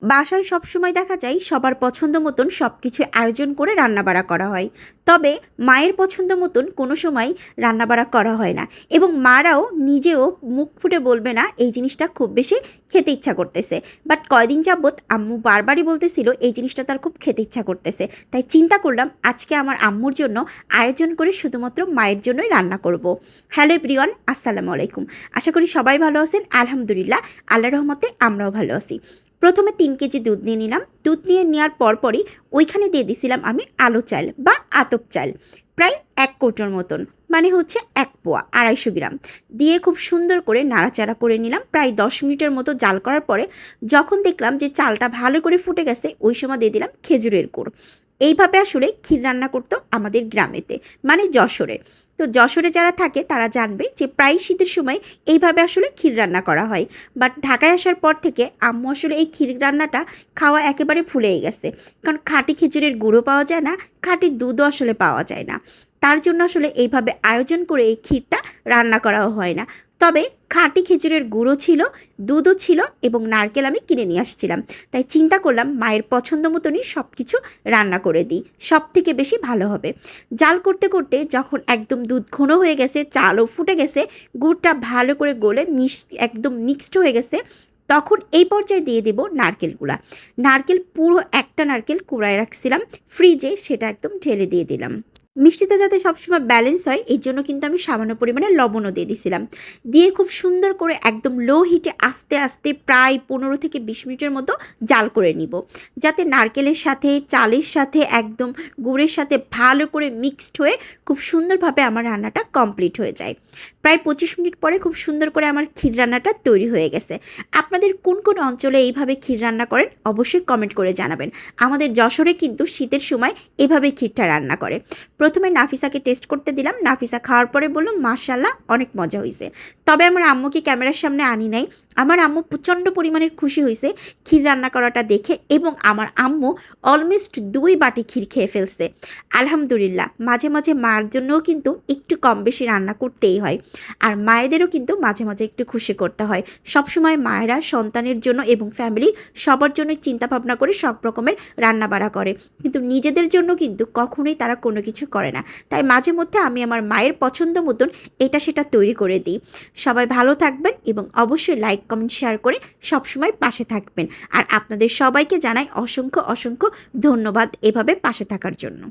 বাসায় সবসময় দেখা যায় সবার পছন্দ মতন সব কিছু আয়োজন করে রান্নাবাড়া করা হয়, তবে মায়ের পছন্দ মতন কোনো সময় রান্নাবাড়া করা হয় না এবং মারাও নিজেও মুখ ফুটে বলবে না এই জিনিসটা খুব বেশি খেতে ইচ্ছা করতেছে। বাট কয়দিন যাবৎ আম্মু বারবারই বলতেছিল এই জিনিসটা তার খুব খেতে ইচ্ছা করতেছে, তাই চিন্তা করলাম আজকে আমার আম্মুর জন্য আয়োজন করে শুধুমাত্র মায়ের জন্যই রান্না করব। হ্যালো এভরিওয়ান, আসসালামু আলাইকুম। আশা করি সবাই ভালো আছেন। আলহামদুলিল্লাহ, আল্লাহর রহমতে আমরাও ভালো আছি। প্রথমে 3 কেজি দুধ নিয়ে নিলাম। দুধ নিয়ে নেওয়ার পরপরই ওইখানে দিয়ে দিছিলাম আমি আলো চাল বা আতপ চাল, প্রায় 1 কৌটোর মতন, মানে হচ্ছে 1 পোয়া 250 গ্রাম দিয়ে খুব সুন্দর করে নাড়াচাড়া করে নিলাম। প্রায় 10 মিনিটের মতো জাল করার পরে যখন দেখলাম যে চালটা ভালো করে ফুটে গেছে, ওই সময় দিয়ে দিলাম খেজুরের গুড়। এইভাবে আসলে ক্ষীর রান্না করতো আমাদের গ্রামেতে, মানে যশোরে। তো যশোরে যারা থাকে তারা জানবে যে প্রায় শীতের সময় এইভাবে আসলে ক্ষীর রান্না করা হয়। বাট ঢাকায় আসার পর থেকে আম্মু আসলে এই ক্ষীর রান্নাটা খাওয়া একেবারে ভুলেই গেছে, কারণ খাঁটি খেজুরের গুঁড়ো পাওয়া যায় না, খাঁটি দুধও আসলে পাওয়া যায় না। তার জন্য আসলে এইভাবে আয়োজন করে এই ক্ষীরটা রান্না করাও হয় না। তবে খাঁটি খেজুরের গুঁড়ো ছিল, দুধও ছিল এবং নারকেল আমি কিনে নিয়ে আসছিলাম। তাই চিন্তা করলাম মায়ের পছন্দ মতনই সব কিছু রান্না করে দিই, সব থেকে বেশি ভালো হবে। জাল করতে করতে যখন একদম দুধ ঘন হয়ে গেছে, চালও ফুটে গেছে, গুড়টা ভালো করে গলে একদম মিক্সড হয়ে গেছে, তখন এই পর্যায়ে দিয়ে দেব নারকেলগুলা। নারকেল পুরো একটা নারকেল কুড়ায় রাখছিলাম ফ্রিজে, সেটা একদম ঢেলে দিয়ে দিলাম। মিষ্টিটা যাতে সবসময় ব্যালেন্স হয় এই জন্য কিন্তু আমি সামান্য পরিমাণে লবণও দিয়ে দিছিলাম। দিয়ে খুব সুন্দর করে একদম লো হিটে আস্তে আস্তে প্রায় 15 থেকে 20 মিনিটের মতো জাল করে নিব, যাতে নারকেলের সাথে চালের সাথে একদম গুড়ের সাথে ভালো করে মিক্সড হয়ে খুব সুন্দরভাবে আমার রান্নাটা কমপ্লিট হয়ে যায়। প্রায় 25 মিনিট পরে খুব সুন্দর করে আমার ক্ষীর রান্নাটা তৈরি হয়ে গেছে। আপনাদের কোন কোন অঞ্চলে এইভাবে ক্ষীর রান্না করেন অবশ্যই কমেন্ট করে জানাবেন। আমাদের যশোরে কিন্তু শীতের সময় এভাবে ক্ষীরটা রান্না করে। প্রথমে নাফিসাকে টেস্ট করতে দিলাম। নাফিসা খাওয়ার পরে বলল মাশাআল্লাহ, অনেক মজা হয়েছে। তবে আমার আম্মুকে ক্যামেরার সামনে আনি নাই। আমার আম্মু প্রচণ্ড পরিমাণের খুশি হয়েছে ক্ষীর রান্না করাটা দেখে, এবং আমার আম্মু অলমোস্ট 2 বাটি ক্ষীর খেয়ে ফেলছে। আলহামদুলিল্লাহ, মাঝে মাঝে মার জন্যও কিন্তু একটু কম বেশি রান্না করতেই হয়, আর মায়েদেরও কিন্তু মাঝে মাঝে একটু খুশি করতে হয়। সবসময় মায়েরা সন্তানের জন্য এবং ফ্যামিলির সবার জন্য চিন্তা ভাবনা করে সব রকমের রান্নাবাড়া করে, কিন্তু নিজেদের জন্য কিন্তু কখনোই তারা কোনো কিছু করে না। তাই মাঝে মধ্যে আমি আমার মায়ের পছন্দ মতন এটা সেটা তৈরি করে দিই। সবাই ভালো থাকবেন এবং অবশ্যই লাইক কমেন্ট শেয়ার করে সবসময় পাশে থাকবেন। আর আপনাদের সবাইকে জানাই অসংখ্য অসংখ্য ধন্যবাদ এভাবে পাশে থাকার জন্য।